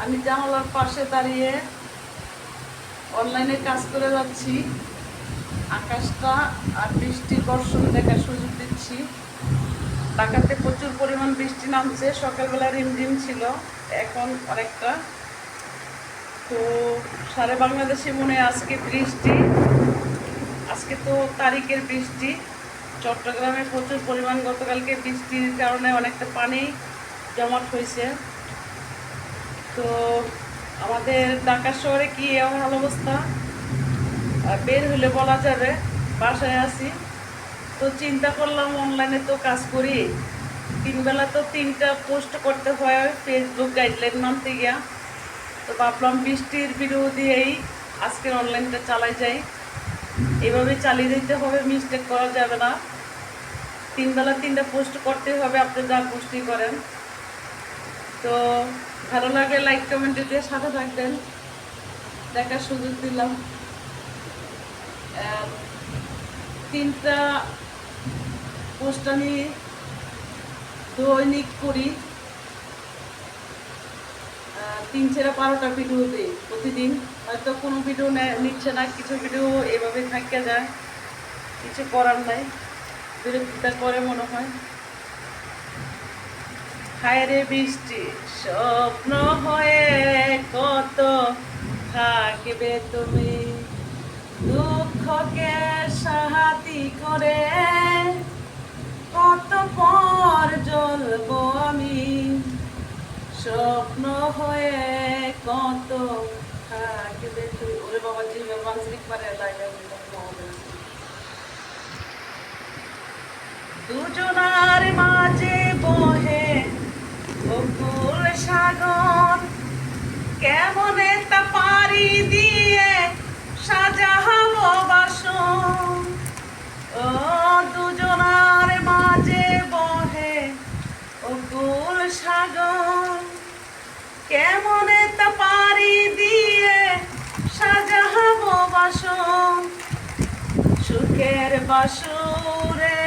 আমি জানালার পাশে দাঁড়িয়ে অনলাইনে কাজ করে যাচ্ছি। আকাশটা আর বৃষ্টির বর্ষণ দেখার সুযোগ দিচ্ছি। ঢাকাতে প্রচুর পরিমাণ বৃষ্টি নামছে। সকালবেলা রিমঝিম ছিল, এখন অনেকটা। তো সারা বাংলাদেশে মনে হয় আজকে বৃষ্টি। আজকে তো তারিখের বৃষ্টি। চট্টগ্রামে প্রচুর পরিমাণ গতকালকে বৃষ্টির কারণে অনেকটা পানি জমাট হয়েছে। তো আমাদের ঢাকা শহরে কি এমন অবস্থা বের হলে বলা যাবে। বাসায় আছি, তো চিন্তা করলাম অনলাইনে তো কাজ করি, 3 বেলা তো 3টা পোস্ট করতে হয় ফেসবুক গাইডলাইন মানতে গিয়া। তো ভাবলাম বৃষ্টির ভিডিও দিয়েই আজকের অনলাইনটা চালাই যাই। এইভাবে চালিয়ে দিতে হবে, মিস্টেক করা যাবে না। 3 বেলা 3টা পোস্ট করতে হবে, আপনি যা পোস্টই করেন। তো ভালো লাগে লাইক কমেন্ট দিয়ে সাথে থাকবেন, দেখার সুযোগ দিলাম। 3টা পোস্ট আমি দৈনিক করি, 3-12টা ভিডিও দিই প্রতিদিন। হয়তো কোনো ভিডিও নিচ্ছে না, কিছু ভিডিও এভাবে থাকা যায়, কিছু করার নাই, বিরক্তিটা করে মনে হয়। হায়রে বৃষ্টি স্বপ্ন হয়ে কত থাকবে তুমি, দুঃখকে সাহাতি করে কত পর জ্বলবো আমি, স্বপ্ন হয়ে কত থাকবে তুই। ওরে বাবা, জিভে মানসিক পারে লাগে। দুজনার মাঝে বহে বকুল সাগর, কেমনে তা পারি দিয়ে সাজাবো বাসন। ও দুজনার মাঝে বহে বকুল সাগর, কেমনে তা পারি দিয়ে সাজাবো বাসন। সুখের বাসুরে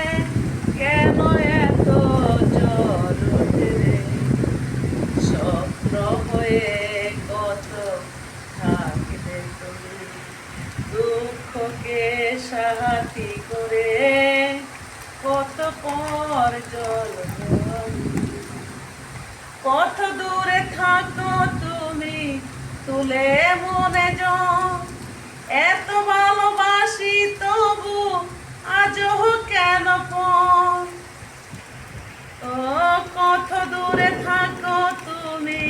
কেন এত জল ওঠে রে, স্বপ্ন হয়ে কত থাকবে তুমি, দুঃখকে সাহাতি করে কত পর জল। কত দূরে থাকো তুমি তুলে মনে যাও, এত ভালোবাসি তবু আজও কেন পর। ও কত দূরে থাকো তুমি